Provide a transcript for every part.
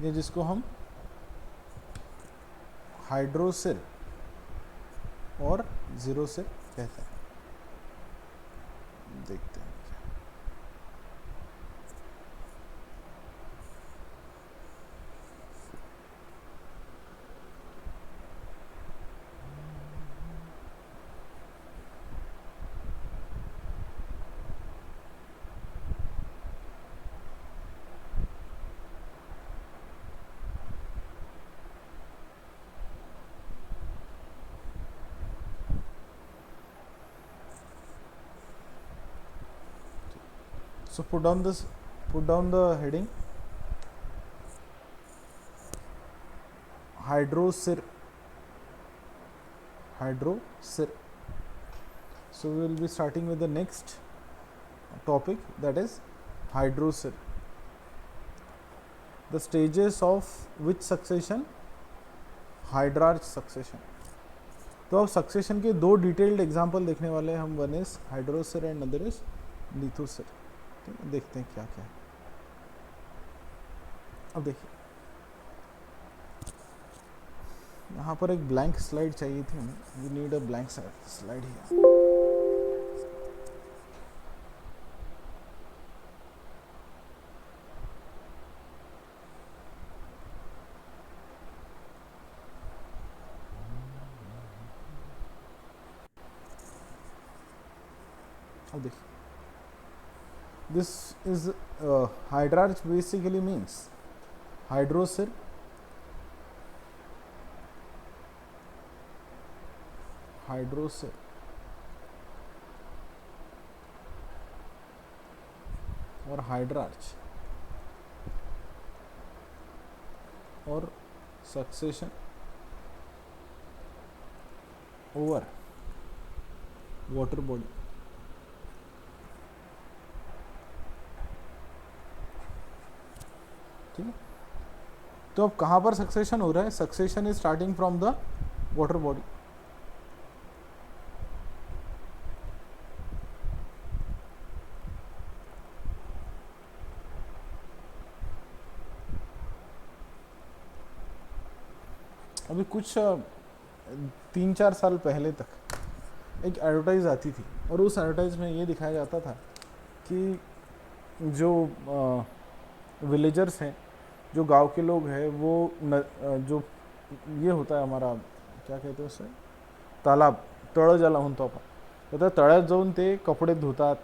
ये जिसको हम हाइड्रोसिल और जीरोसिल कहते हैं। देखते हैं so put down the heading hydrosir. So we will be starting with the next topic, that is hydrosir. The stages of which succession? Hydrarch succession. तो अब सक्सेशन के दो डिटेल्ड एग्जांपल देखने वाले हैं हम, one is hydrosere and other is lithosere. ठीक है, देखते हैं क्या क्या है। अब देखिए यहाँ पर एक ब्लैंक स्लाइड चाहिए थी हमें, we need a blank slide here. अब देखिए, this is hydrarch basically means hydrosir, और हाइड्रार्च और सक्सेशन ओवर वाटर बॉडी। ठीक है, तो अब कहाँ पर सक्सेशन हो रहा है? Succession is starting from the water body. अभी कुछ 3-4 साल पहले तक एक एडवर्टाइज आती थी और उस एडवर्टाइज में ये दिखाया जाता था कि जो विलेजर्स हैं, जो गांव के लोग हैं, वो जो ये होता है हमारा, क्या कहते हैं उसे, तालाब, तळ ज्याला म्हणतो आपण, तर तळ्यात जाऊन ते कपडे धुतात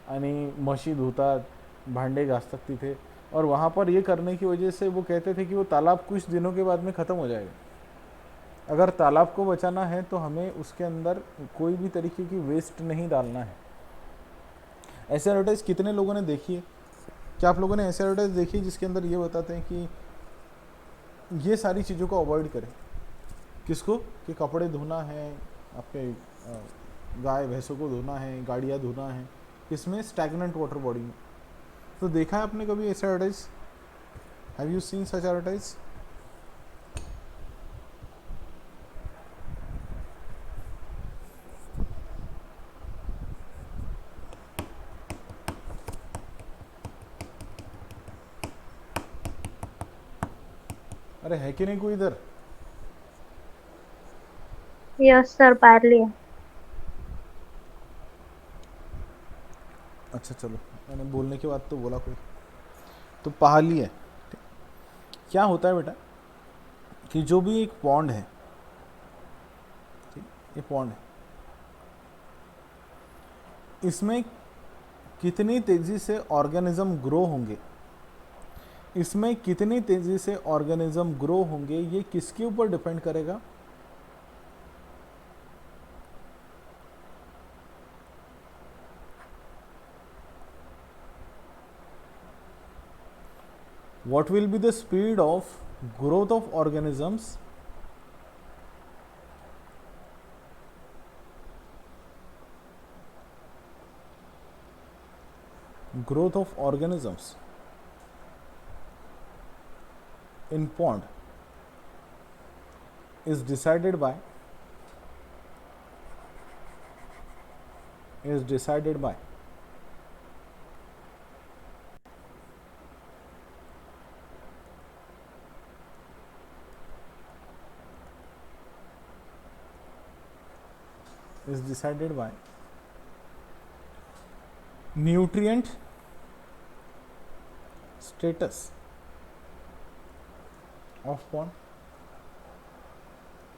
आणि म्हशी धुतात, भांडे घासतात तिथे, और वहाँ पर ये करने की वजह से वो कहते थे कि वो तालाब कुछ दिनों के बाद में ख़त्म हो जाएगा। अगर तालाब को बचाना है तो हमें उसके अंदर कोई भी तरीके की वेस्ट नहीं डालना है। ऐसे एडवर्टाइज कितने लोगों ने देखी है? क्या आप लोगों ने ऐसे एडवर्टाइज देखी जिसके अंदर ये बताते हैं कि ये सारी चीज़ों को अवॉइड करें? किसको? कि कपड़े धोना है, आपके गाय भैंसों को धोना है, गाड़ियाँ धोना है, इसमें स्टैग्नेंट वाटर बॉडी में। तो देखा है आपने कभी ऐसा advertise? Have you scene such advertise? अरे है कि नहीं कोई इधर? यस सर, पार्ली है। अच्छा चलो, मैंने बोलने के बाद तो बोला कोई, तो पहाली है। क्या होता है बेटा कि जो भी एक पॉन्ड है, ठीक, ये पॉन्ड है, इसमें कितनी तेजी से ऑर्गेनिज्म ग्रो होंगे, इसमें कितनी तेजी से ऑर्गेनिज्म ग्रो होंगे, ये किसके ऊपर डिपेंड करेगा? What will be the speed of growth of organisms in pond is decided by is decided by nutrient status of pond,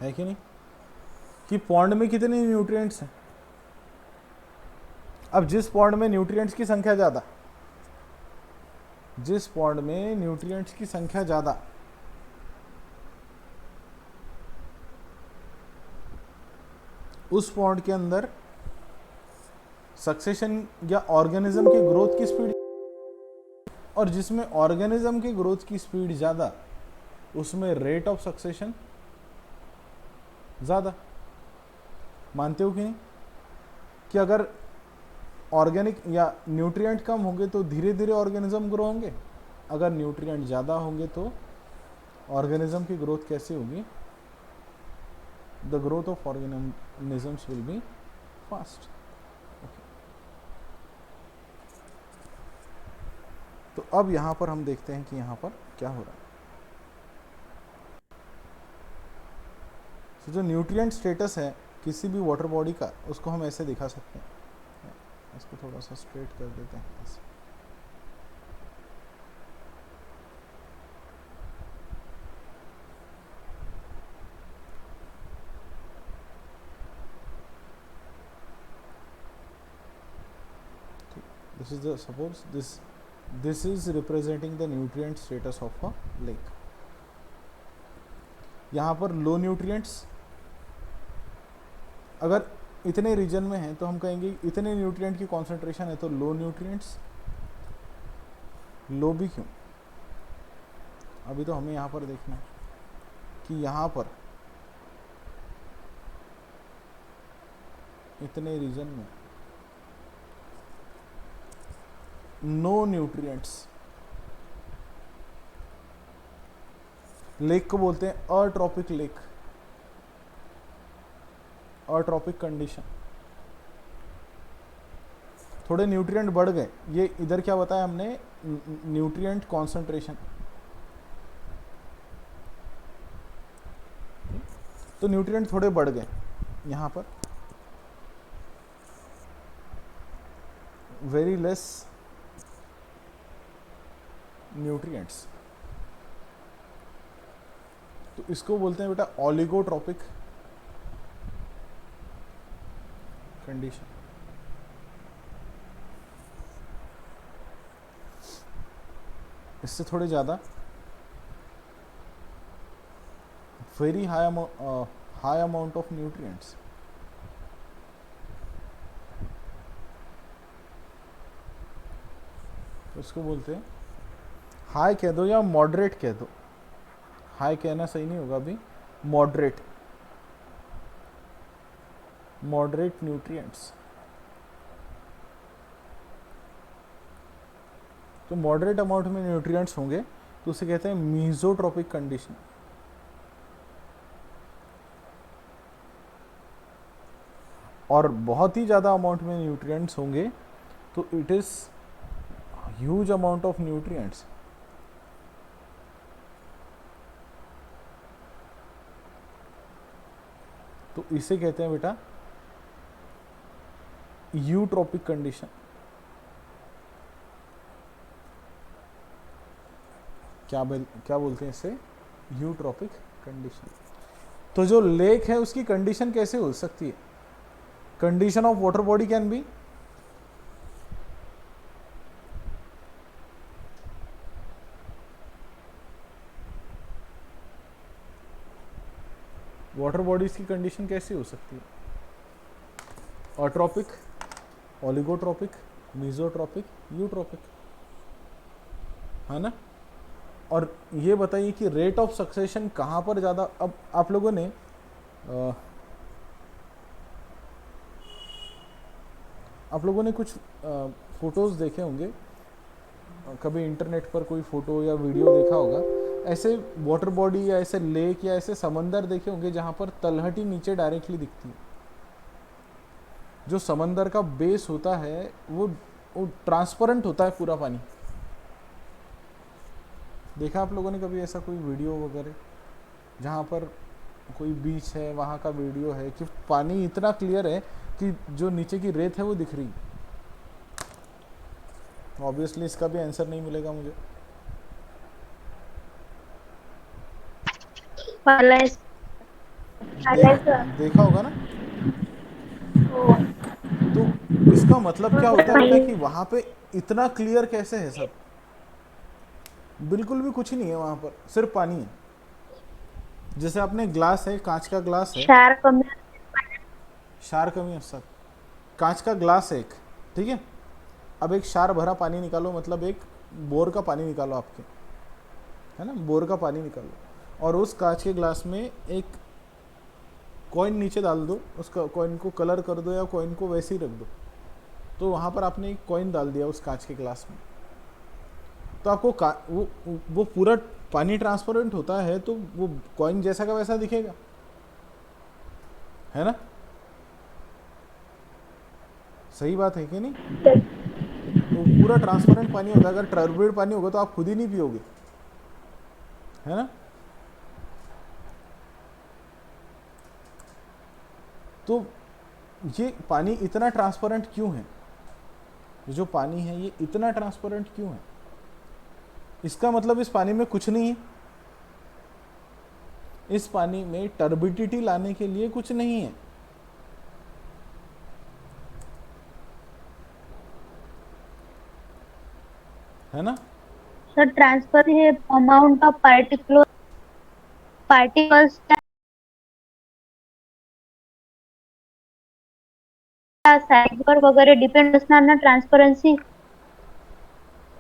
है कि नहीं, कि पॉन्ड में कितने न्यूट्रिएंट्स हैं। अब जिस पॉन्ड में न्यूट्रिएंट्स की संख्या ज़्यादा, जिस पॉन्ड में न्यूट्रिएंट्स की संख्या ज़्यादा, उस पॉन्ड के अंदर सक्सेशन या ऑर्गेनिज्म की ग्रोथ की स्पीड, और जिसमें ऑर्गेनिज्म की ग्रोथ की स्पीड ज़्यादा, उसमें रेट ऑफ सक्सेशन ज़्यादा। मानते हो कि नहीं, कि अगर ऑर्गेनिक या न्यूट्रिएंट कम होंगे तो धीरे धीरे ऑर्गेनिज्म ग्रो होंगे, अगर न्यूट्रिएंट ज़्यादा होंगे तो ऑर्गेनिज्म की ग्रोथ कैसे होगी, the growth of organisms will be fast. तो अब यहाँ पर हम देखते हैं कि यहाँ पर क्या हो रहा है। तो जो न्यूट्रिएंट स्टेटस है किसी भी वाटर बॉडी का, उसको हम ऐसे दिखा सकते हैं, इसको थोड़ा सा स्ट्रेट कर देते हैं ऐसे। This is the, suppose this is representing the nutrient status of a lake. यहाँ पर लो न्यूट्रिएंट्स, अगर इतने रीजन में हैं तो हम कहेंगे इतने न्यूट्रिएंट की कॉन्सेंट्रेशन है तो लो न्यूट्रिएंट्स। लो भी क्यों, अभी तो हमें यहाँ पर देखना है कि यहाँ पर इतने रीजन में नो न्यूट्रिएंट्स। लेक को बोलते हैं अट्रॉपिक लेक, अट्रॉपिक कंडीशन। थोड़े न्यूट्रिएंट बढ़ गए, ये इधर क्या बताया हमने, न्यूट्रिएंट कॉन्सेंट्रेशन। तो न्यूट्रिएंट थोड़े बढ़ गए यहाँ पर, वेरी लेस न्यूट्रिएंट्स, तो इसको बोलते हैं बेटा ऑलिगोट्रॉपिक कंडीशन। इससे थोड़े ज़्यादा very high amount of nutrients, तो इसको बोलते हैं हाई कह दो या मॉडरेट कह दो, हाई कहना सही नहीं होगा अभी, मॉडरेट, मॉडरेट न्यूट्रिएंट्स। तो मॉडरेट अमाउंट में न्यूट्रिएंट्स होंगे तो उसे कहते हैं मीजोट्रॉपिक कंडीशन। और बहुत ही ज़्यादा अमाउंट में न्यूट्रिएंट्स होंगे तो it is huge amount of nutrients. तो इसे कहते हैं बेटा यूट्रॉपिक कंडीशन। क्या बोलते हैं इसे, यूट्रॉपिक कंडीशन। तो जो लेक है उसकी कंडीशन कैसे हो सकती है, condition of water body can be water bodies की कंडीशन कैसी हो सकती है, अट्रॉपिक, ओलिगोट्रॉपिक, मीजोट्रॉपिक, यूट्रॉपिक, है ना। और ये बताइए कि रेट ऑफ सक्सेशन कहाँ पर ज़्यादा। अब आप लोगों ने कुछ फोटोज़ देखे होंगे, कभी इंटरनेट पर कोई फ़ोटो या वीडियो देखा होगा, ऐसे वाटर बॉडी या ऐसे लेक या ऐसे समंदर देखे होंगे जहाँ पर तलहटी नीचे डायरेक्टली दिखती है। जो समंदर का बेस होता है वो ट्रांसपेरेंट होता है पूरा पानी। देखा आप लोगों ने कभी ऐसा कोई वीडियो वगैरह जहाँ पर कोई बीच है वहाँ का वीडियो है कि पानी इतना क्लियर है कि जो नीचे की रेत है वो दिख रही। ऑब्वियसली इसका भी आंसर नहीं मिलेगा मुझे। वाला देख है। देखा होगा ना। तो इसका मतलब क्या होता है बेटा कि वहाँ पे इतना क्लियर कैसे है सब। बिल्कुल भी कुछ नहीं है वहाँ पर, सिर्फ पानी है। जैसे आपने ग्लास है, कांच का ग्लास है, शार्प में क्षार कमी असर, कांच का ग्लास है एक, ठीक है। अब एक क्षार भरा पानी निकालो, मतलब एक बोर का पानी निकालो आपके, है ना, बोर का पानी निकालो, और उस कांच के ग्लास में एक कॉइन नीचे डाल दो, उसका कॉइन को कलर कर दो या कॉइन को वैसे ही रख दो। तो वहाँ पर आपने एक कॉइन डाल दिया उस कांच के ग्लास में, तो आपको वो पूरा पानी ट्रांसपेरेंट होता है, तो वो कॉइन जैसा का वैसा दिखेगा, है ना। सही बात है कि नहीं। वो पूरा ट्रांसपेरेंट पानी होता है। अगर टर्बिड पानी होगा तो आप खुद ही नहीं पियोगे, है ना। तो ये पानी इतना ट्रांसपेरेंट क्यों है, जो पानी है ये इतना ट्रांसपेरेंट क्यों है। इसका मतलब इस पानी में कुछ नहीं है, इस पानी में टर्बिडिटी लाने के लिए कुछ नहीं है, है ना। सर ट्रांसफर है अमाउंट ऑफ पार्टिकल्स साइज वर वगैरे डिपेंड असणार ना ट्रान्सपरन्सी.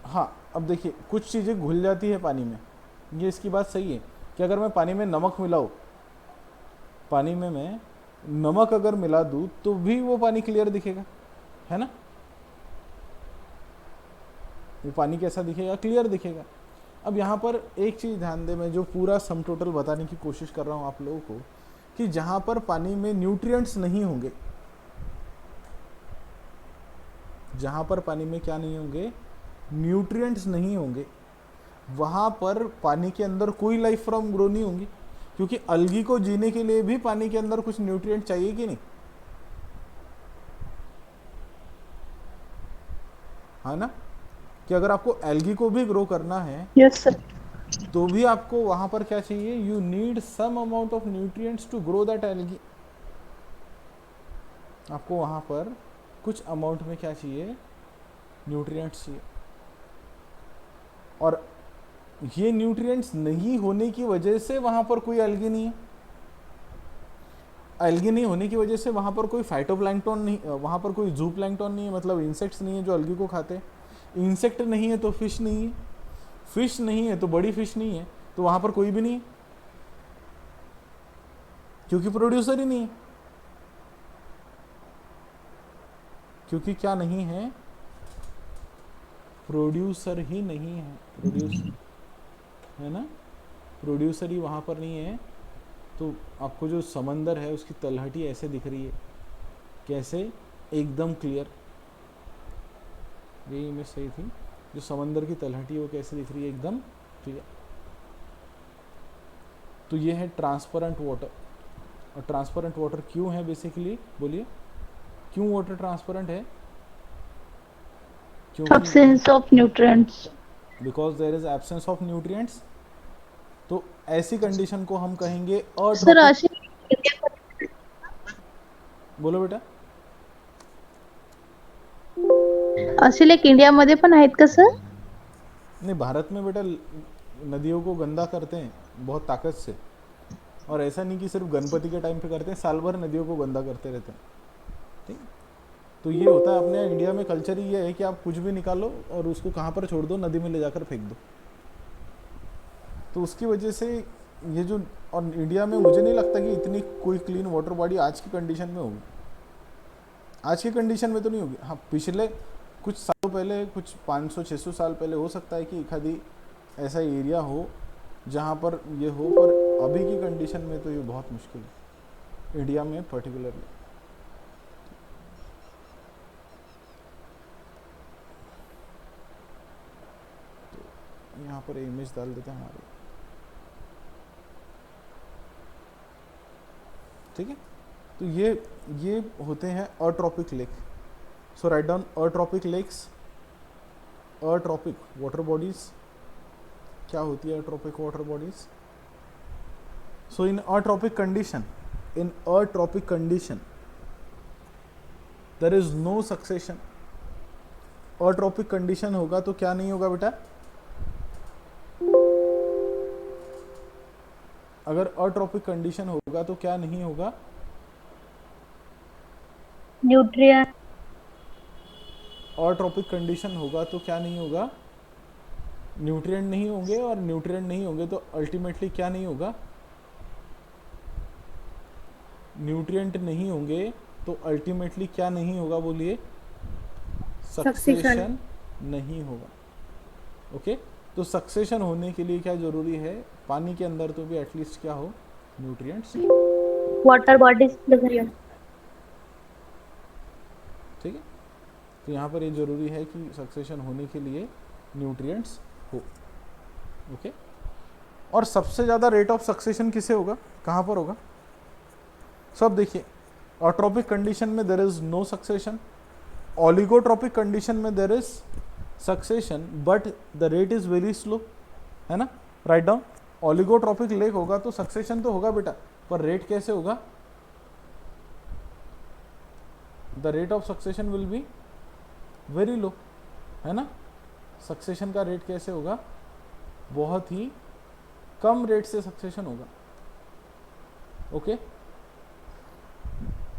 हाँ, अब देखिए कुछ चीज़ें घुल जाती है पानी में, ये इसकी बात सही है कि अगर मैं पानी में नमक मिलाऊँ, पानी में मैं नमक अगर मिला दूँ तो भी वो पानी क्लियर दिखेगा, है ना। वो पानी कैसा दिखेगा, क्लियर दिखेगा। अब यहाँ पर एक चीज़ ध्यान दें, मैं जो पूरा सम टोटल बताने की कोशिश कर रहा हूँ आप लोगों को, कि जहाँ पर पानी में न्यूट्रिएंट्स नहीं होंगे, जहाँ पर पानी में क्या नहीं होंगे, न्यूट्रिएंट्स नहीं होंगे, वहाँ पर पानी के अंदर कोई लाइफ फॉर्म ग्रो नहीं होंगी, क्योंकि अलगी को जीने के लिए भी पानी के अंदर कुछ न्यूट्रिएंट चाहिए कि नहीं, है ना। कि अगर आपको एल्गी को भी ग्रो करना है यस सर. तो भी आपको वहां पर क्या चाहिए, you need some amount of nutrients to grow that algae. आपको वहां पर कुछ अमाउंट में क्या चाहिए, न्यूट्रिएंट्स चाहिए। और ये न्यूट्रिएंट्स नहीं होने की वजह से वहां पर कोई एल्गी नहीं है। एल्गी नहीं होने की वजह से वहां पर कोई फाइटोप्लैंक्टन नहीं, वहां पर कोई जू प्लैंक्टन नहीं है, मतलब इंसेक्ट्स नहीं है जो एल्गी को खाते हैं। इंसेक्ट नहीं है तो फिश नहीं है, फिश नहीं है तो बड़ी फिश नहीं है, तो वहां पर कोई भी नहीं है, क्योंकि प्रोड्यूसर ही नहीं है। क्योंकि क्या नहीं है, प्रोड्यूसर ही नहीं है, प्रोड्यूस, है ना, प्रोड्यूसर ही वहाँ पर नहीं है। तो आपको जो समंदर है उसकी तलहटी ऐसे दिख रही है, कैसे, एकदम क्लियर। ये इमेज सही थी, जो समंदर की तलहटी है वो कैसे दिख रही है, एकदम क्लियर। तो ये है ट्रांसपेरेंट वाटर। और ट्रांसपेरेंट वाटर क्यों है बेसिकली, बोलिए क्यों वाटर ट्रांसपेरेंट है। क्योंकि Absence of nutrients. Because there is absence of nutrients. तो ऐसी कंडीशन को हम कहेंगे सर अट्रॉपिक। असे बोलो बेटा। असे लाईक इंडियामध्ये पण आहेत का सर? नहीं, भारत में बेटा नदियों को गंदा करते हैं बहुत ताकत से। और ऐसा नहीं कि सिर्फ गणपति के टाइम पे करते हैं, साल भर नदियों को गंदा करते रहते हैं, ठीक। तो ये होता है अपने इंडिया में कल्चर ही ये है कि आप कुछ भी निकालो और उसको कहाँ पर छोड़ दो, नदी में ले जाकर फेंक दो। तो उसकी वजह से ये जो, और इंडिया में मुझे नहीं लगता कि इतनी कोई क्लीन वाटर बॉडी आज की कंडीशन में होगी। आज की कंडीशन में तो नहीं होगी। हाँ, पिछले कुछ सालों पहले, कुछ 500-600 साल पहले हो सकता है कि एक आधी ऐसा एरिया हो जहाँ पर ये हो, पर अभी की कंडीशन में तो ये बहुत मुश्किल है, इंडिया में पर्टिकुलरली। यहाँ पर इमेज डाल देते हैं हमारे। ठीक है। तो ये होते हैं atrophic lake. So write down atrophic lakes, atrophic water bodies. क्या होती है atrophic water bodies? So in atrophic condition, in atrophic condition there is no succession. Atrophic condition होगा तो क्या नहीं होगा बेटा? अगर अट्रॉपिक कंडीशन होगा तो क्या नहीं होगा? न्यूट्रिएंट। अट्रॉपिक कंडीशन होगा तो क्या नहीं होगा? न्यूट्रिएंट नहीं होंगे, और न्यूट्रिएंट नहीं होंगे तो अल्टीमेटली क्या नहीं होगा? न्यूट्रिएंट नहीं होंगे तो अल्टीमेटली क्या नहीं होगा? बोलिए। सक्सेशन नहीं होगा। ओके, तो सक्सेशन होने के लिए क्या जरूरी है? पानी के अंदर तो भी एटलीस्ट क्या हो? न्यूट्रिएंट्स। Water bodies different. ठीक है, तो यहाँ पर ये जरूरी है कि सक्सेशन होने के लिए न्यूट्रिएंट्स हो। ओके, और सबसे ज़्यादा रेट ऑफ सक्सेशन किसे होगा? कहाँ पर होगा? सब देखिए, ऑट्रोपिक कंडीशन में there is no succession, oligotrophic condition में there is succession but the rate is very slow, है ना? Write down. ऑलिगोट्रोपिक लेक होगा तो सक्सेशन तो होगा बेटा, पर रेट कैसे होगा? The rate of succession will be very low, है ना? सक्सेशन का रेट कैसे होगा? बहुत ही कम रेट से सक्सेशन होगा। ओके,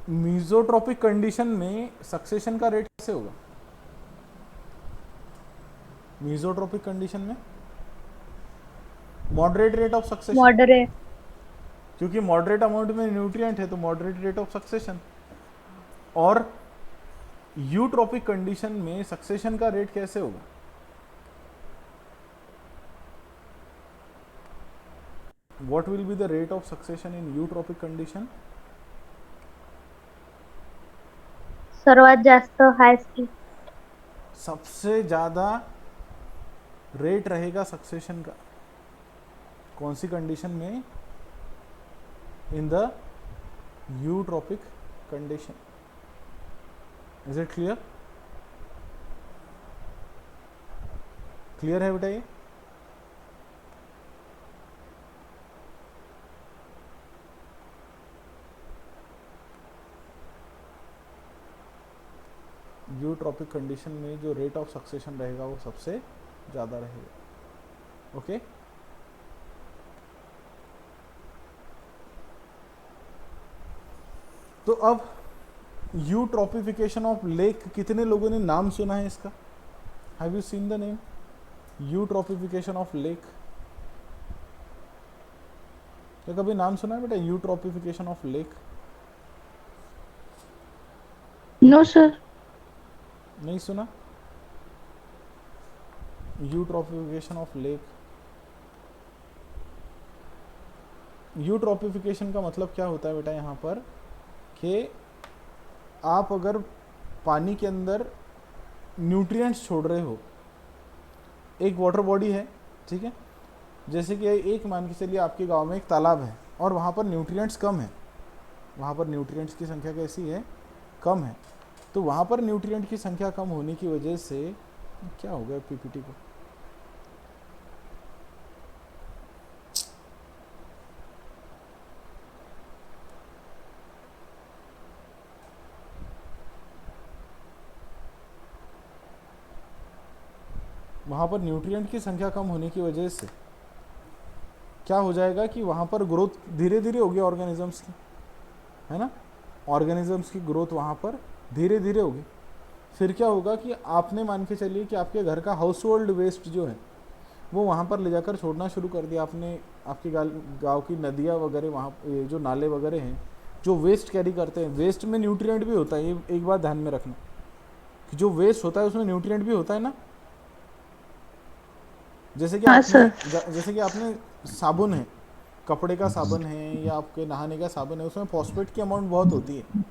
मीजोट्रोपिक कंडीशन में सक्सेशन का रेट कैसे होगा? मीजोट्रोपिक कंडीशन में moderate rate of succession, moderate. क्योंकि मॉडरेट अमाउंट में न्यूट्रिएंट है तो मॉडरेट रेट ऑफ सक्सेशन। और यूट्रोपिक कंडीशन में सक्सेशन का रेट कैसे होगा? What will be the rate of succession in eutropic condition? सर्वात जास्त हाई स्पीड। सबसे ज्यादा रेट रहेगा सक्सेशन का कौन सी कंडीशन में? In the eutrophic condition. Is it clear? Clear है बेटा ये? यूट्रोपिक कंडीशन में जो रेट ऑफ सक्सेशन रहेगा वो सबसे ज़्यादा रहेगा। ओके, तो अब यूट्रोपिफिकेशन ऑफ लेक, कितने लोगों ने नाम सुना है इसका? Have you seen the name eutrophication of lake? क्या कभी नाम सुना है बेटा eutrophication of lake? No sir. नहीं सुना? यूट्रोपिफिकेशन ऑफ लेक, यूट्रोपिफिकेशन का मतलब क्या होता है बेटा यहाँ पर कि आप अगर पानी के अंदर न्यूट्रिएंट्स छोड़ रहे हो, एक वाटर बॉडी है, ठीक है, जैसे कि एक मान के चलिए आपके गांव में एक तालाब है और वहाँ पर न्यूट्रिएंट्स कम है, वहाँ पर न्यूट्रिएंट्स की संख्या कैसी है? कम है। तो वहाँ पर न्यूट्रिएंट की संख्या कम होने की वजह से क्या हो गया पीपीटी को? वहाँ पर न्यूट्रिएंट की संख्या कम होने की वजह से क्या हो जाएगा कि वहाँ पर ग्रोथ धीरे धीरे होगी ऑर्गेनिजम्स की, है ना? ऑर्गेनिजम्स की ग्रोथ वहाँ पर धीरे धीरे होगी। फिर क्या होगा कि आपने मान के चलिए कि आपके घर का हाउस होल्ड वेस्ट जो है वो वहाँ पर ले जाकर छोड़ना शुरू कर दिया आपने। आपके गाँव की नदियाँ वगैरह, वहाँ ये जो नाले वगैरह हैं जो वेस्ट कैरी करते हैं, वेस्ट में न्यूट्रिएंट भी होता है। ये एक बात ध्यान में रखना कि जो वेस्ट होता है उसमें न्यूट्रिएंट भी होता है ना। जैसे कि जैसे कि आपने साबुन है, कपड़े का साबुन है या आपके नहाने का साबुन है, उसमें फॉस्फेट की अमाउंट बहुत होती है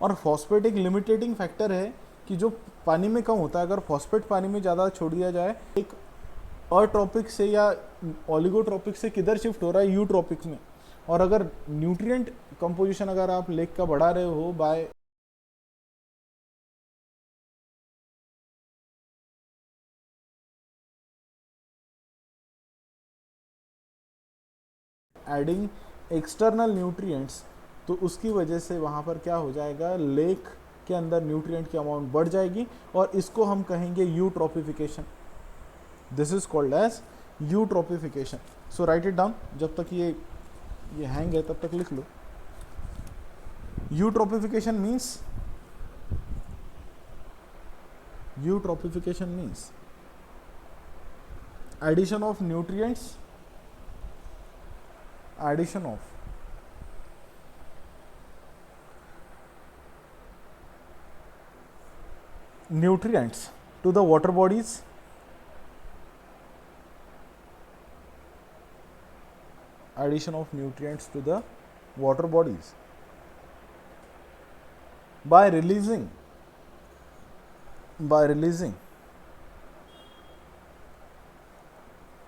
और फॉस्फेट एक लिमिटेटिंग फैक्टर है कि जो पानी में कम होता है। अगर फॉस्फेट पानी में ज़्यादा छोड़ दिया जाए, एक अट्रॉपिक से या ऑलिगोट्रॉपिक से किधर शिफ्ट हो रहा है? यूट्रॉपिक में। और अगर न्यूट्रिएंट कंपोजिशन अगर आप लेक का बढ़ा रहे हो बाय एडिंग एक्सटर्नल न्यूट्रिएंट्स, तो उसकी वजह से वहाँ पर क्या हो जाएगा, लेक के अंदर न्यूट्रिएंट की अमाउंट बढ़ जाएगी और इसको हम कहेंगे eutrophication. This is called as eutrophication. So write it down, जब तक ये हैंग है तब तक लिख लो। Eutrophication means addition of nutrients, addition of nutrients to the water bodies, addition of nutrients to the water bodies by releasing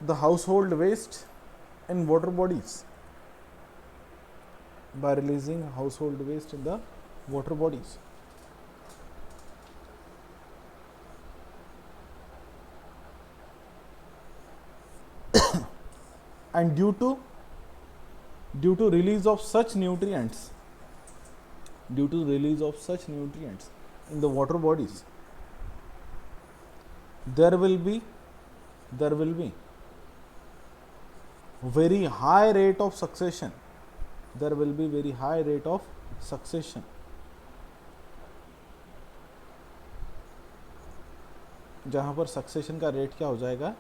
the household waste in water bodies, by releasing household waste in the water bodies. And due to release of such nutrients, in the water bodies, there will be very high rate of succession. There will be very high rate of succession. जहाँ पर succession का rate क्या हो जाएगा,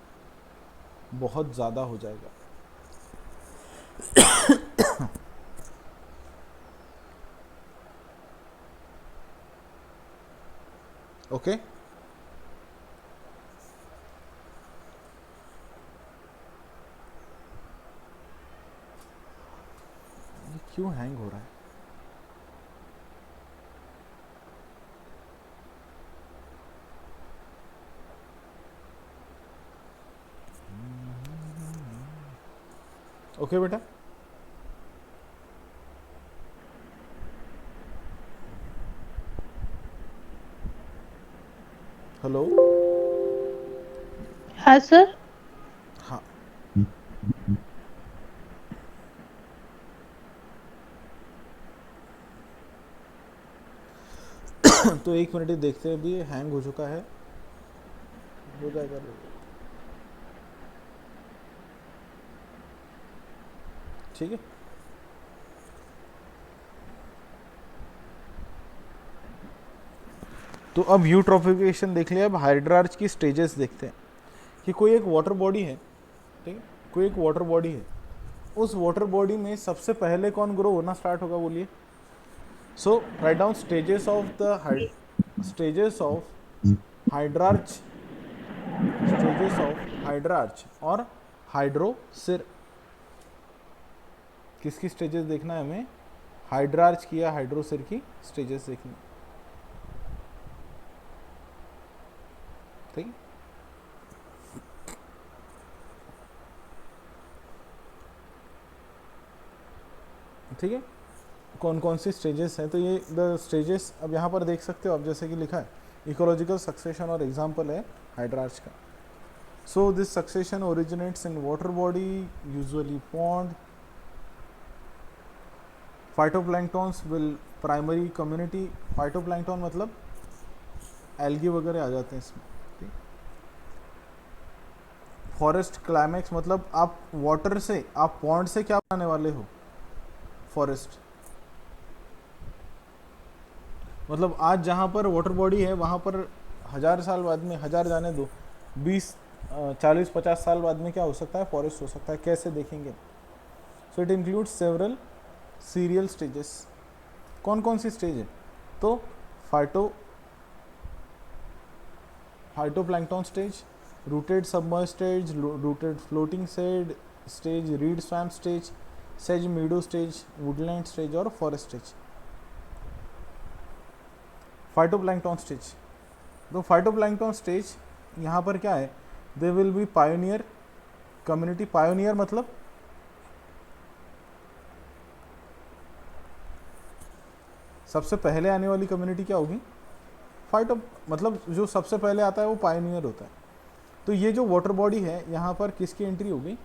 बहुत ज़्यादा हो जाएगा। ओके क्यों हैंग हो रहा है? ओके बेटा, हेलो। हाँ सर। हाँ, तो 1 मिनट ही देखते हैं, अभी हैंग हो चुका है, हो जाएगा। ठीक है, तो अब यूट्रोफिकेशन देख लिया। अब हाइड्रार्च की स्टेजेस देखते हैं कि कोई एक वाटर बॉडी है, ठीक है, कोई एक वाटर बॉडी है, उस वाटर बॉडी में सबसे पहले कौन ग्रो होना स्टार्ट होगा, बोलिए। सो write down stages of hydrarch और हाइड्रोसिर। किसकी स्टेजेस देखना है हमें, हाइड्रार्च की या हाइड्रोसिर की स्टेजेस देखनी, ठीक है। ठीक है, कौन कौन सी स्टेजेस हैं, तो ये द स्टेजेस अब यहाँ पर देख सकते हो आप, जैसे कि लिखा है इकोलॉजिकल सक्सेशन और एग्जाम्पल है हाइड्रार्च का। So this succession originates in water body, usually pond. Phytoplanktons will primary community, phytoplankton मतलब एल्गी वगैरह आ जाते हैं इसमें। फॉरेस्ट क्लाइमैक्स मतलब आप वाटर से, आप पॉन्ड से क्या बनाने वाले हो, फॉरेस्ट। मतलब आज जहाँ पर वाटर बॉडी है वहाँ पर 1000 साल बाद में, 1000 जाने दो, 20 40 50 साल बाद में क्या हो सकता है, फॉरेस्ट हो सकता है। कैसे देखेंगे। So it includes several serial stages. कौन कौन सी स्टेज है, तो phytoplankton stage, rooted submerge stage, rooted floating stage, read swamp stage, says मीडो stage, Woodland stage और फॉरेस्ट स्टेज। फाइटोप्लैंक्टन स्टेज, तो फाइटोप्लैंक्टन स्टेज यहाँ पर क्या है, they will be pioneer community. Pioneer मतलब सबसे पहले आने वाली कम्युनिटी क्या होगी? फाइटो, मतलब जो सबसे पहले आता है वो पायनियर होता है। तो ये जो वाटर बॉडी है, यहाँ पर किसकी एंट्री हो गई?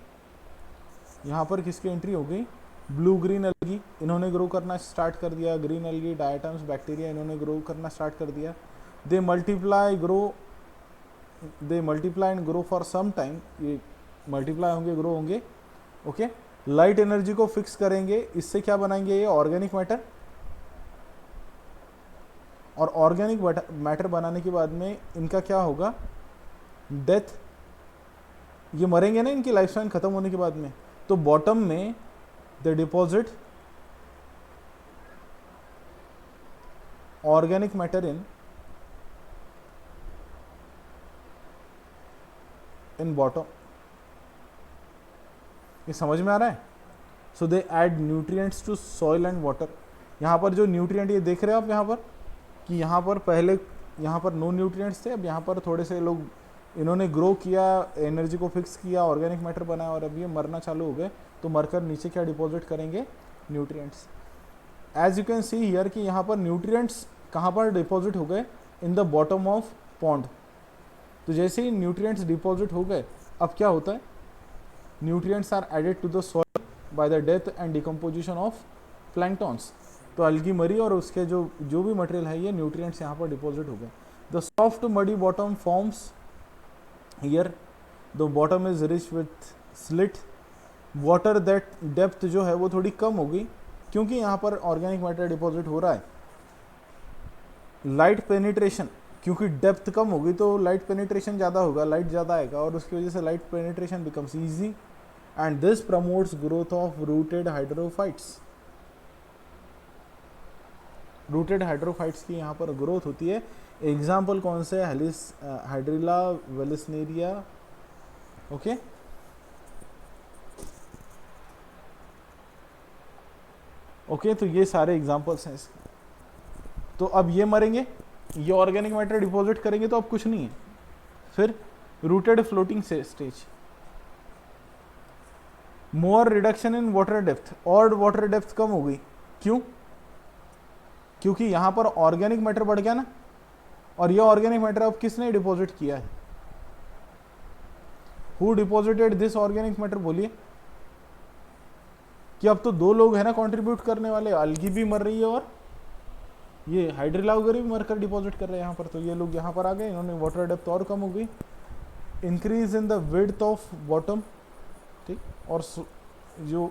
यहाँ पर किसकी एंट्री हो गई? ब्लू ग्रीन एल्गी, इन्होंने ग्रो करना स्टार्ट कर दिया। ग्रीन एल्गी, डायटम्स, बैक्टीरिया, इन्होंने ग्रो करना स्टार्ट कर दिया। They multiply and grow for some time, ये मल्टीप्लाई होंगे, ग्रो होंगे। ओके, लाइट एनर्जी को फिक्स करेंगे, इससे क्या बनाएंगे? ये ऑर्गेनिक मैटर। और ऑर्गेनिक मैटर बनाने के बाद में इनका क्या होगा? डेथ। ये मरेंगे ना, इनकी लाइफ स्पान खत्म होने के बाद में। तो बॉटम में they deposit organic matter in bottom. ये समझ में आ रहा है? So they add nutrients to soil and water. यहाँ पर जो न्यूट्रिएंट, ये देख रहे हो आप यहाँ पर कि यहाँ पर पहले यहाँ पर नो न्यूट्रिएंट्स थे, अब यहाँ पर थोड़े से लोग इन्होंने ग्रो किया, एनर्जी को फिक्स किया, ऑर्गेनिक मैटर बनाया, और अब ये मरना चालू हो गए। तो मरकर नीचे क्या डिपॉजिट करेंगे? Nutrients. As you can see here कि यहाँ पर न्यूट्रिएंट्स कहाँ पर डिपॉजिट हो गए? In the bottom of pond. तो जैसे ही न्यूट्रिएंट्स डिपॉजिट हो गए, अब क्या होता है? Nutrients are added to the soil by the death and decomposition of planktons. तो अलगी मरी और उसके जो भी मटेरियल है, ये न्यूट्रिएंट्स यहाँ पर डिपॉजिट हो गए। The soft muddy bottom forms here, the bottom is rich with slit water. That depth जो है वो थोड़ी कम होगी, क्योंकि यहाँ पर ऑर्गेनिक मैटर डिपॉजिट हो रहा है। लाइट पेनिट्रेशन, क्योंकि डेप्थ कम होगी तो लाइट पेनिट्रेशन ज़्यादा होगा, लाइट ज़्यादा आएगा, और उसकी वजह से light penetration becomes easy, and this promotes growth of rooted hydrophytes. Rooted hydrophytes की यहाँ पर ग्रोथ होती है। एग्जाम्पल कौन से? Hydrilla, Vallisneria. ओके, ओके, तो ये सारे एग्जाम्पल्स हैं इसके। तो अब ये मरेंगे, ये ऑर्गेनिक मैटर डिपॉजिट करेंगे, तो अब कुछ नहीं है। फिर rooted floating stage, more reduction in water depth, और वाटर डेप्थ कम हो गई। क्यों? क्योंकि यहाँ पर ऑर्गेनिक मैटर बढ़ गया ना, और ये ऑर्गेनिक मैटर अब किसने डिपॉजिट किया है? Who deposited this organic matter? बोलिए कि अब तो दो लोग है ना कंट्रीब्यूट करने वाले, अलगी भी मर रही है और ये हाइड्रिला वगैरह भी मरकर डिपॉजिट कर रहे हैं यहाँ पर। तो ये लोग यहाँ पर आ गए, इन्होंने वाटर डेप्थ और कम हो गई। Increase in the width of bottom, ठीक, और जो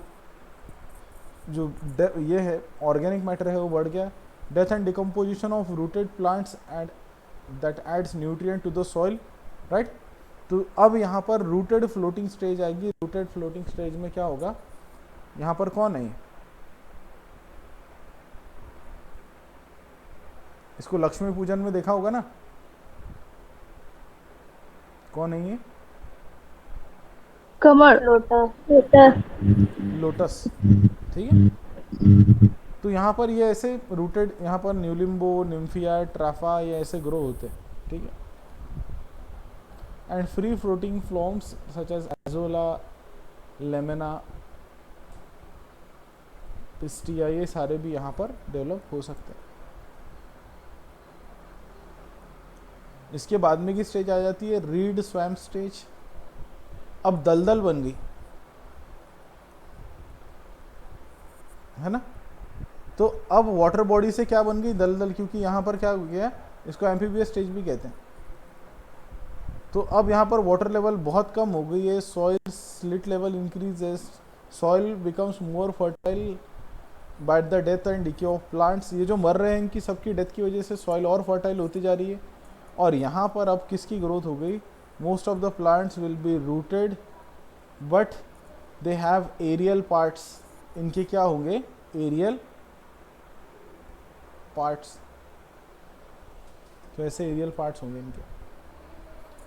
जो ये है ऑर्गेनिक मैटर है वो बढ़ गया। Death and decomposition of rooted plants and that adds nutrient to the soil, right. तो अब यहाँ पर रूटेड फ्लोटिंग स्टेज आएगी। रूटेड फ्लोटिंग स्टेज में क्या होगा? यहाँ पर कौन है? इसको लक्ष्मी पूजन में देखा होगा ना, कौन है ये? कमल, लोटस, लोटस, ठीक है। तो यहाँ पर ये ऐसे रूटेड, यहाँ पर न्यूलिम्बो, निम्फिया, ट्राफा, ये ऐसे ग्रो होते हैं, ठीक है। And free floating forms such as Azolla, Lemna, Pistia, ये सारे भी यहाँ पर डेवलप हो सकते हैं। इसके बाद में की स्टेज आ जाती है रीड स्वैम्प स्टेज। अब दलदल बन गई, है ना। तो अब वाटर बॉडी से क्या बन गई? दलदल, क्योंकि यहाँ पर क्या हो गया? इसको एम्फीबियस स्टेज भी कहते हैं। तो अब यहाँ पर वाटर लेवल बहुत कम हो गई है। Soil slit level increases, soil becomes more fertile bye the death and decay of plants. ये जो मर रहे हैं इनकी सबकी डेथ की वजह से सॉइल और फर्टाइल होती जा रही है। और यहाँ पर अब किसकी ग्रोथ हो गई? Most of the plants will be rooted but they have aerial parts. इनके क्या होंगे? Aerial parts. कैसे एरियल पार्ट्स होंगे? इनके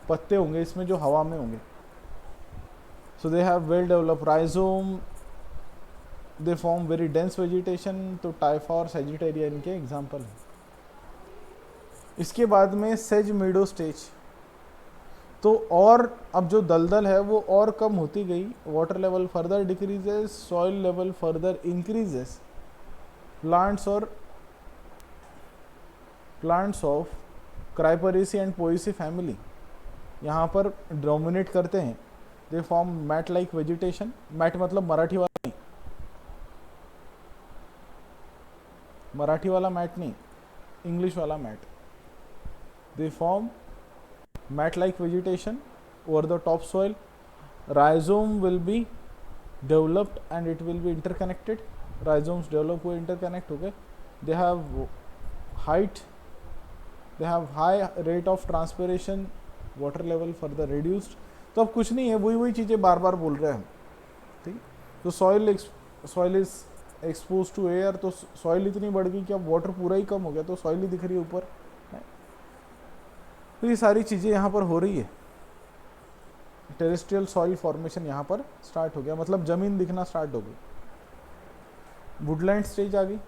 पत्ते होंगे इसमें जो हवा में होंगे। So they have well develop rhizome, they form very dense vegetation. तो टाइफा और सेजिटेरिया इनके एग्जाम्पल हैं। इसके बाद में सेज मीडो स्टेज। तो और अब जो दलदल है वो और कम होती गई। Water level further decreases, soil level further increases. Plants और plants of Cyperaceae and Poaceae family यहाँ पर डोमिनेट करते हैं। They form mat like vegetation. Mat मतलब मराठी वाला मैट नहीं, इंग्लिश वाला mat. They form mat like vegetation over the top soil. Rhizome will be developed and it will be interconnected. Rhizomes develop हुए, interconnect हो गए। They have height, they have high rate of transpiration, water level further reduced. तो अब कुछ नहीं है, वही चीज़ें बार बार बोल रहे हैं हम, ठीक। तो soil is expose to air, तो सॉइल इतनी बढ़ गई कि अब वाटर पूरा ही कम हो गया, तो सॉइल ही दिख रही है ऊपर। तो ये सारी चीज़ें यहाँ पर हो रही है। टेरेस्ट्रियल सॉइल फॉर्मेशन यहाँ पर स्टार्ट हो गया, मतलब जमीन दिखना स्टार्ट हो गई। वुडलैंड स्टेज आ गई,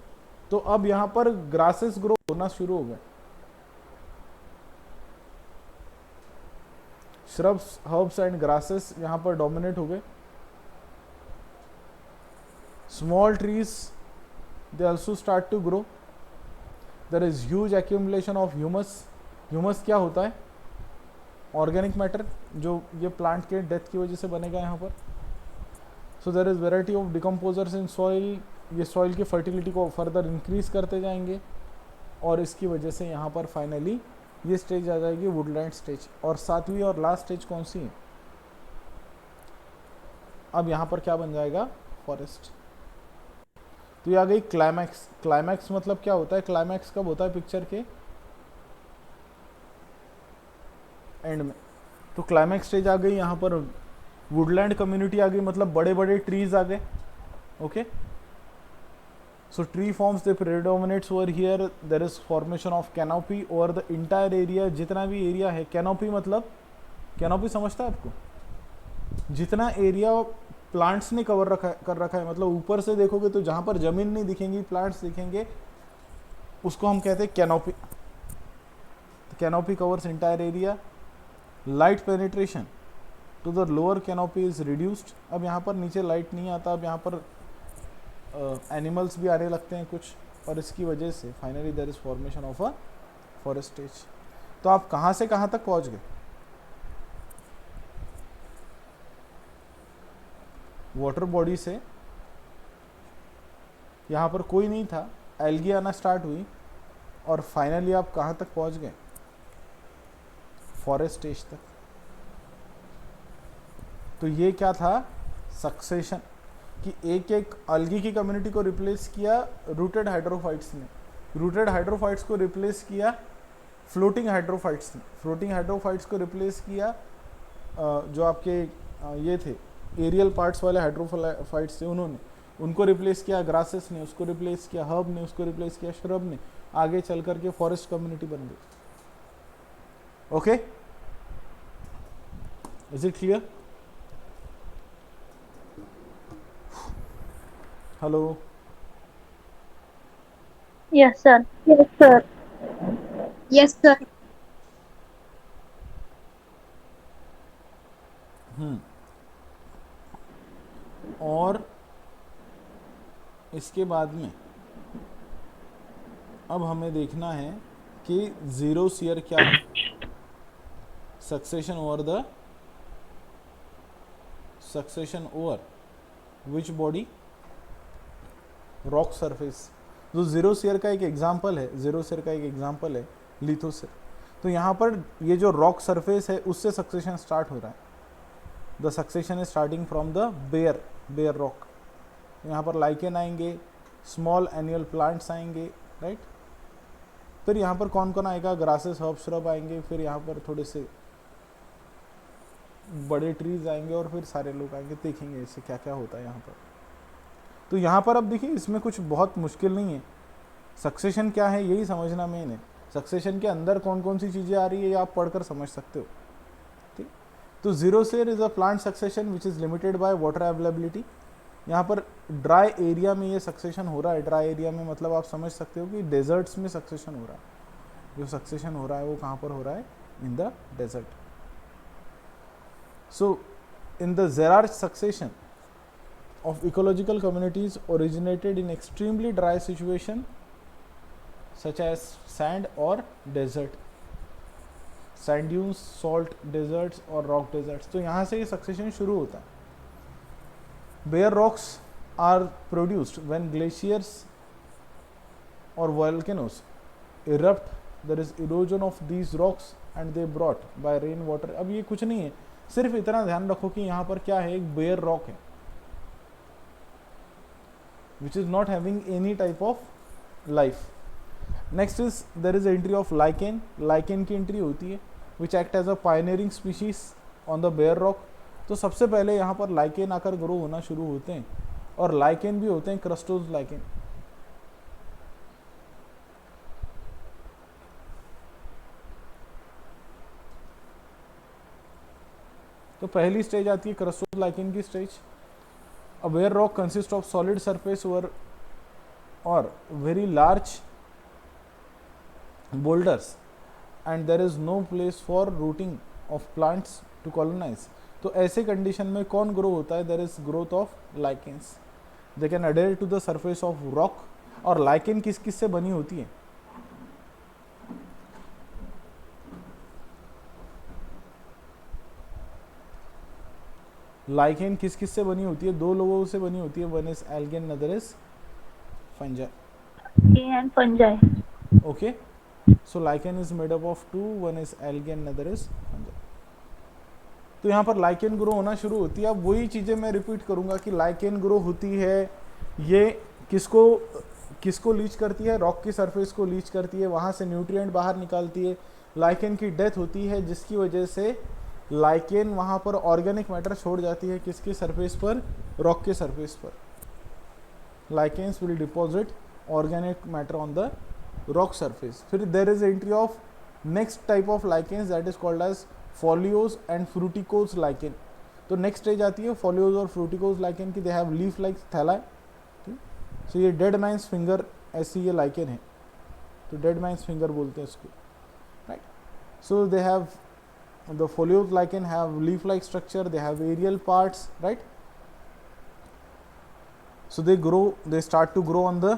तो अब यहाँ पर ग्रासेस ग्रो होना शुरू हो गए। श्रब्स, हर्ब्स एंड ग्रासेस यहाँ पर डोमिनेट हो गए। Small trees they also start to grow. There is huge accumulation of humus. Humus क्या होता है? ऑर्गेनिक मैटर जो ये प्लांट के डेथ की वजह से बनेगा यहाँ पर। So there is variety of decomposers in soil. ये सॉइल की फर्टिलिटी को फर्दर इंक्रीज करते जाएंगे और इसकी वजह से यहाँ पर फाइनली ये स्टेज आ जाएगी वुडलैंड स्टेज। और सातवीं और लास्ट स्टेज कौन सी है? अब यहाँ पर क्या बन जाएगा? फॉरेस्ट। तो ये आ गई क्लाइमैक्स। क्लाइमैक्स मतलब क्या होता है? क्लाइमैक्स कब होता है पिक्चर के एंड में। तो क्लाइमैक्स स्टेज आ गई, यहाँ पर वुडलैंड कम्युनिटी आ गई, मतलब बड़े बड़े ट्रीज आ गए। Okay, so tree forms they predominates over here. There is formation of canopy over the entire area. जितना भी एरिया है, canopy मतलब, canopy समझता है आपको? जितना एरिया प्लांट्स ने कर रखा है, मतलब ऊपर से देखोगे तो जहाँ पर जमीन नहीं दिखेंगी, प्लांट्स दिखेंगे, उसको हम कहते हैं canopy. Canopy covers entire area. Light penetration to the lower canopy is reduced. अब यहाँ पर नीचे लाइट नहीं आता, अब यहाँ पर एनिमल्स भी आने लगते हैं कुछ, और इसकी वजह से finally there is formation of a forest stage. तो आप कहाँ से कहाँ तक पहुँच गए? वाटर बॉडी से यहाँ पर कोई नहीं था, एल्गी आना स्टार्ट हुई, और फाइनली आप कहाँ तक पहुँच गए? फॉरेस्ट स्टेज तक। तो ये क्या था? सक्सेशन, कि एक एक अलगी की कम्युनिटी को रिप्लेस किया रूटेड हाइड्रोफाइट्स ने, रूटेड हाइड्रोफाइट्स को रिप्लेस किया फ्लोटिंग हाइड्रोफाइट्स ने, फ्लोटिंग हाइड्रोफाइट्स को रिप्लेस किया जो आपके ये थे एरियल पार्ट्स वाले हाइड्रोफाइट्स थे, उन्होंने उनको रिप्लेस किया, ग्रासेस ने उसको रिप्लेस किया, हर्ब ने उसको रिप्लेस किया, श्रब ने, आगे चल करके फॉरेस्ट कम्युनिटी बन गई। Okay, is it clear? Hello? Yes, sir. Yes, sir. Yes, sir. और इसके बाद में अब हमें देखना है कि जीरो सीयर क्या है। Succession over which body? Rock surface. जो जीरो सीयर का एक एग्जाम्पल है, लिथोसिर। तो यहाँ पर ये जो रॉक सरफेस है उससे सक्सेशन स्टार्ट हो रहा है। The succession is starting from the bare rock. यहाँ पर लाइकेन आएंगे, स्मॉल एनुअल प्लांट्स आएंगे, राइट। फिर यहाँ पर कौन कौन आएगा? ग्रासेस, हर्ब, श्रब आएंगे। फिर यहाँ पर थोड़े से बड़े ट्रीज आएंगे, और फिर सारे लोग आएंगे। देखेंगे इससे क्या क्या होता है यहाँ पर। तो यहाँ पर अब देखिए, इसमें कुछ बहुत मुश्किल नहीं है। सक्सेशन क्या है यही समझना मेन है। सक्सेशन के अंदर कौन कौन सी चीज़ें आ रही है ये आप पढ़कर समझ सकते हो, ठीक। तो zero seer is a plant succession which is limited by water availability. यहाँ पर ड्राई एरिया में ये सक्सेशन हो रहा है। ड्राई एरिया में मतलब आप समझ सकते हो कि डेजर्ट्स में सक्सेशन हो रहा है। जो सक्सेशन हो रहा है वो कहाँ पर हो रहा है? In the desert. So in the xerarch succession of ecological communities originated in extremely dry situation, such as sand और desert, sand dunes, salt deserts और रॉक डेजर्ट्स। तो यहाँ से ये सक्सेशन शुरू होता है। Bare rocks are produced when glaciers और volcanoes erupt, there is erosion of these rocks and they brought by rain water. अब ये कुछ नहीं है, सिर्फ इतना ध्यान रखो कि यहाँ पर क्या है, एक बेयर रॉक है which is not having any type of life. Next is there is entry of lichen. Lichen की एंट्री होती है which act as a pioneering species on the bare rock. तो सबसे पहले यहाँ पर lichen आकर ग्रो होना शुरू होते हैं, और lichen भी होते हैं क्रस्टोज lichen। तो पहली स्टेज आती है क्रस्टोज lichen की stage. A bare rock consists of solid surface or very large boulders, and there is no place for rooting of plants to colonize. तो ऐसे कंडीशन में कौन ग्रो होता है? There is growth of lichens. They can adhere to the surface of rock. और lichen किस किस से बनी होती है? लाइकेन किस किस से बनी होती है? दो लोगों से बनी होती है, one is algae, other is fungi. and fungi. Okay, so lichen is made up of two, one is algae, other is fungi. तो यहाँ पर लाइकेन ग्रो होना शुरू होती है। अब वही चीज़ें मैं रिपीट करूँगा कि लाइकेन ग्रो होती है, ये किसको किसको लीच करती है? रॉक की सरफेस को लीच करती है, वहाँ से न्यूट्रिएंट बाहर निकालती है। लाइकेन की डेथ होती है जिसकी वजह से लाइकेन वहाँ पर ऑर्गेनिक मैटर छोड़ जाती है, किसके सरफेस पर? रॉक के सरफेस पर। Lichens will deposit organic matter on the rock surface. फिर there is entry of next type of lichens that is called as foliose and fruticose lichen. तो नेक्स्ट स्टेज आती है फॉलियोज और फ्रूटिकोज लाइकेन की। They have leaf like थैला। सो ये dead mains finger ऐसी ये लाइकेन है, तो डेड मैन्स फिंगर बोलते हैं इसको, right. So they have the foliose lichen have leaf like structure, they have aerial parts, right? So they start to grow on the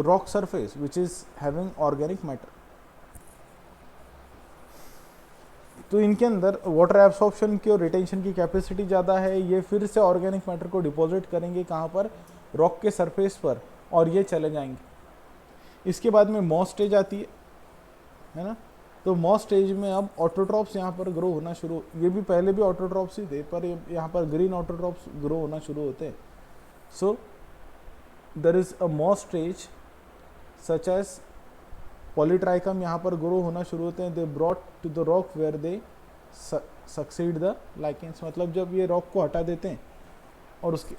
rock surface which is having organic matter. तो इनके अंदर water absorption की और retention की capacity ज़्यादा है। ये फिर से ऑर्गेनिक मैटर को डिपॉजिट करेंगे कहाँ पर? रॉक के सरफेस पर, और ये चले जाएंगे। इसके बाद में मॉस स्टेज आती है ना। तो मॉस स्टेज में अब ऑटोट्रॉप्स यहाँ पर ग्रो होना शुरू, ये भी पहले भी ऑटोट्रॉप्स ही थे, पर यहाँ पर ग्रीन ऑटोट्रॉप्स ग्रो होना शुरू होते हैं। So there is a moss stage such as Polytrichum यहाँ पर ग्रो होना शुरू होते हैं। They brought to the rock where they succeed the lichens. मतलब जब ये रॉक को हटा देते हैं और उसकी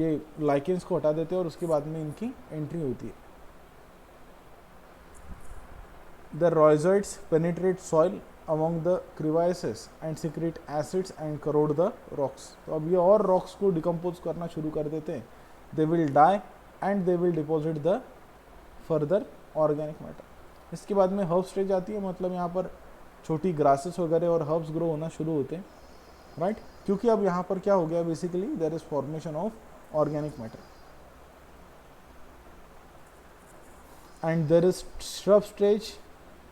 ये लाइकेंस को हटा देते हैं और उसके बाद में इनकी एंट्री होती है। The rhizoids penetrate soil among the crevices and secrete acids and corrode the rocks. तो अब ये और rocks को डिकम्पोज करना शुरू कर देते हैं। They will die and they will deposit the further organic matter. इसके बाद में herb stage आती है, मतलब यहाँ पर छोटी grasses वगैरह और herbs grow होना शुरू होते हैं, राइट। क्योंकि अब यहाँ पर क्या हो गया, basically there is formation of organic matter. And there is shrub stage.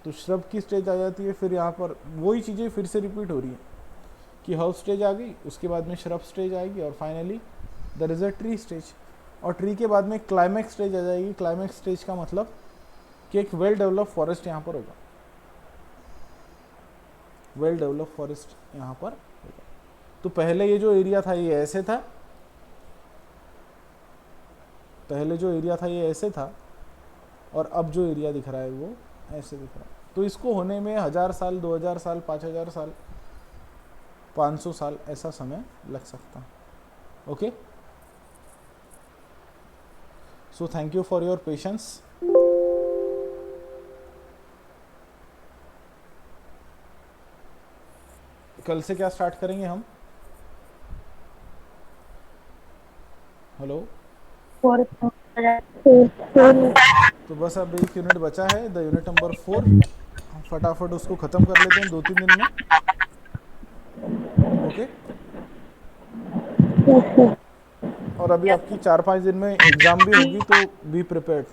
तो श्रब की स्टेज आ जाती है। फिर यहाँ पर वही चीज़ें फिर से रिपीट हो रही हैं कि हर्ब स्टेज आ गई, उसके बाद में श्रब स्टेज आएगी, और finally there is a tree stage. और ट्री के बाद में क्लाइमैक्स स्टेज आ जाएगी। क्लाइमैक्स स्टेज का मतलब कि एक वेल डेवलप फॉरेस्ट यहाँ पर होगा, वेल डेवलप फॉरेस्ट यहाँ पर होगा। तो पहले ये जो एरिया था ये ऐसे था, पहले जो एरिया था ये ऐसे था, और अब जो एरिया दिख रहा है वो ऐसे दिख रहा है। तो इसको होने में 1000 साल, 2000 साल, 5000 साल, 500 साल ऐसा समय लग सकता है। Okay, so thank you for your patience. कल से क्या स्टार्ट करेंगे हम? हेलो, तो बस अब एक यूनिट बचा है, द यूनिट नंबर 4। हम फटाफट उसको ख़त्म कर लेते हैं 2-3 दिन में। ओके, और अभी आपकी 4-5 दिन में एग्ज़ाम भी होगी, तो बी प्रिपेयर्ड।